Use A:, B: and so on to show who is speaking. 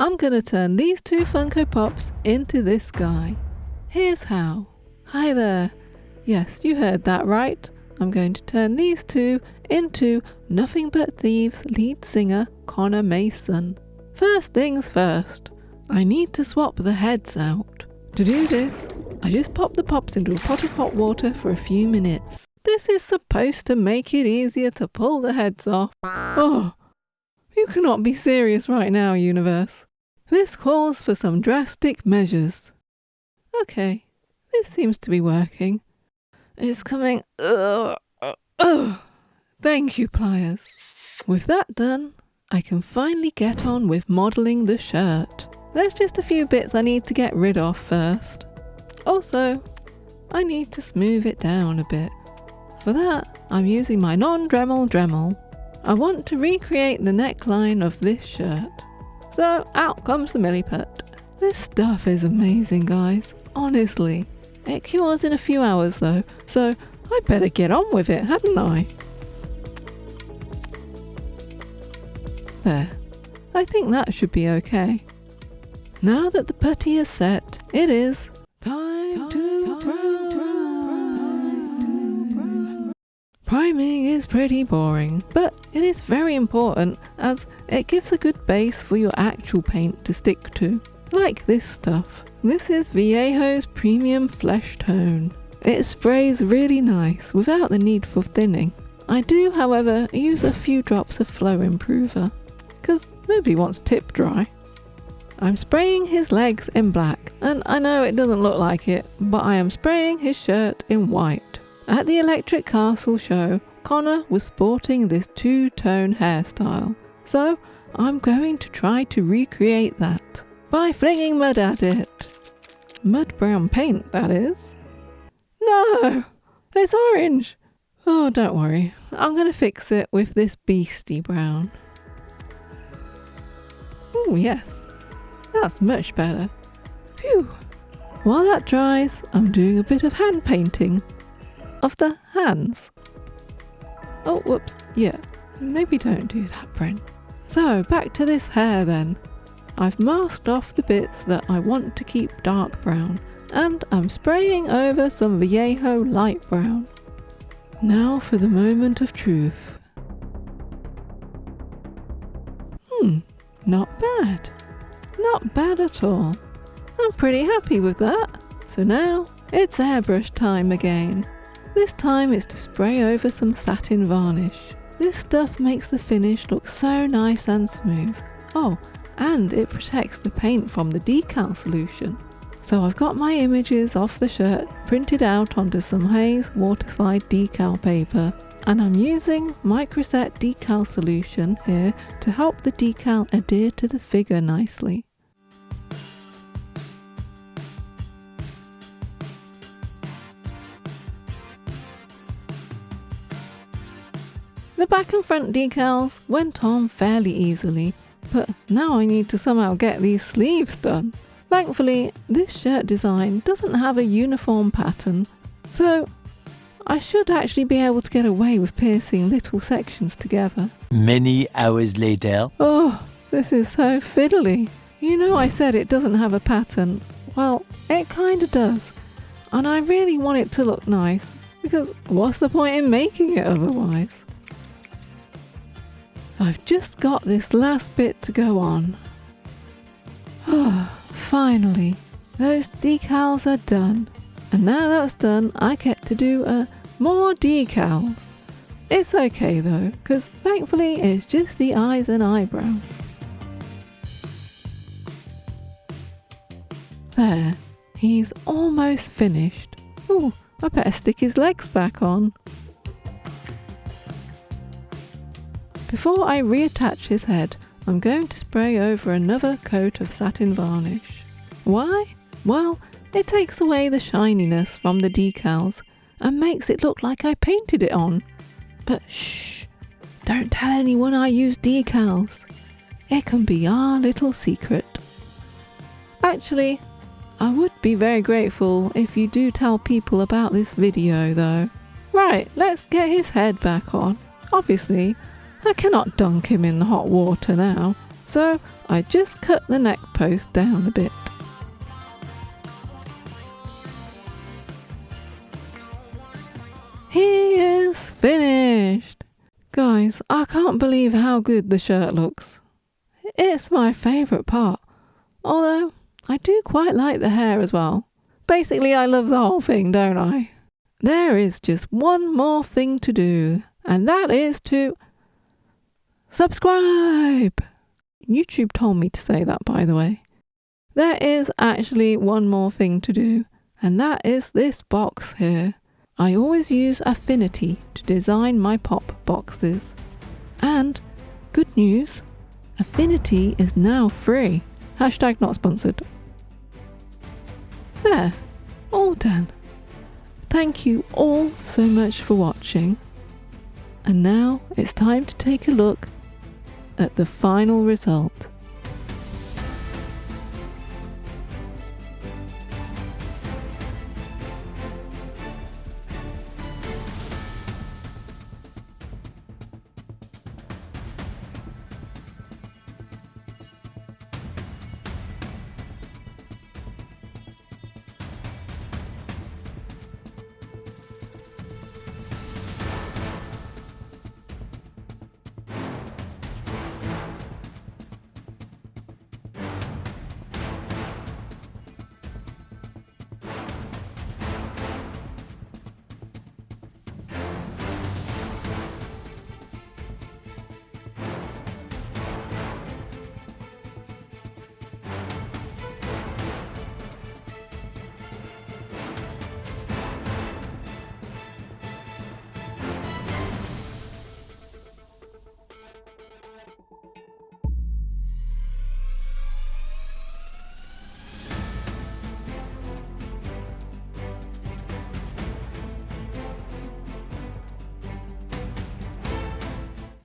A: I'm gonna turn these two Funko Pops into this guy. Here's how. Hi there. Yes, you heard that right. I'm going to turn these two into Nothing But Thieves lead singer Conor Mason. First things first, I need to swap the heads out. To do this, I just pop the pops into a pot of hot water for a few minutes. This is supposed to make it easier to pull the heads off. Oh, you cannot be serious right now, universe. This calls for some drastic measures. Okay, this seems to be working. It's coming. Thank you, pliers. With that done, I can finally get on with modelling the shirt. There's just a few bits I need to get rid of first. Also, I need to smooth it down a bit. For that, I'm using my non-Dremel Dremel. I want to recreate the neckline of this shirt. So out comes the milliput. This stuff is amazing, guys. Honestly. It cures in a few hours though, so I'd better get on with it, hadn't I? There. I think that should be okay. Now that the putty is set, it is time to prime. Priming is pretty boring, but it is very important as it gives a good base for your actual paint to stick to. Like this stuff. This is Vallejo's Premium Flesh Tone. It sprays really nice without the need for thinning. I do, however, use a few drops of Flow Improver, because nobody wants tip dry. I'm spraying his legs in black, and I know it doesn't look like it, but I am spraying his shirt in white. At the Electric Castle show, Conor was sporting this two-tone hairstyle, so I'm going to try to recreate that by flinging mud at it. Mud brown paint, that is. No! It's orange! Oh, don't worry. I'm going to fix it with this beastie brown. Oh, yes. That's much better. Phew! While that dries, I'm doing a bit of hand painting. Of the hands. Oh, whoops. Yeah, maybe don't do that, Brent. So, back to this hair then. I've masked off the bits that I want to keep dark brown, and I'm spraying over some Vallejo light brown. Now for the moment of truth. Not bad. Not bad at all. I'm pretty happy with that. So now, it's airbrush time again. This time it's to spray over some satin varnish. This stuff makes the finish look so nice and smooth. Oh, and it protects the paint from the decal solution. So I've got my images off the shirt printed out onto some Hayes Waterslide decal paper, and I'm using Microset decal solution here to help the decal adhere to the figure nicely. The back and front decals went on fairly easily, but now I need to somehow get these sleeves done. Thankfully, this shirt design doesn't have a uniform pattern, so I should actually be able to get away with piercing little sections together.
B: Many hours later.
A: Oh, this is so fiddly. You know I said it doesn't have a pattern. Well, it kinda does. And I really want it to look nice, because what's the point in making it otherwise? I've just got this last bit to go on. Oh, finally, those decals are done. And now that's done, I get to do more decals. It's okay though, because thankfully it's just the eyes and eyebrows. There, he's almost finished. Ooh, I better stick his legs back on. Before I reattach his head, I'm going to spray over another coat of satin varnish. Why? Well, it takes away the shininess from the decals and makes it look like I painted it on. But shh! Don't tell anyone I use decals. It can be our little secret. Actually, I would be very grateful if you do tell people about this video though. Right, let's get his head back on. Obviously, I cannot dunk him in the hot water now, So I just cut the neck post down a bit. He is finished! Guys, I can't believe how good the shirt looks. It's my favourite part. Although, I do quite like the hair as well. Basically, I love the whole thing, don't I? There is just one more thing to do, and that is to subscribe! YouTube told me to say that, by the way. There is actually one more thing to do, and that is this box here. I always use Affinity to design my pop boxes. And, good news, Affinity is now free. Hashtag not sponsored. There, all done. Thank you all so much for watching. And now it's time to take a look at the final result.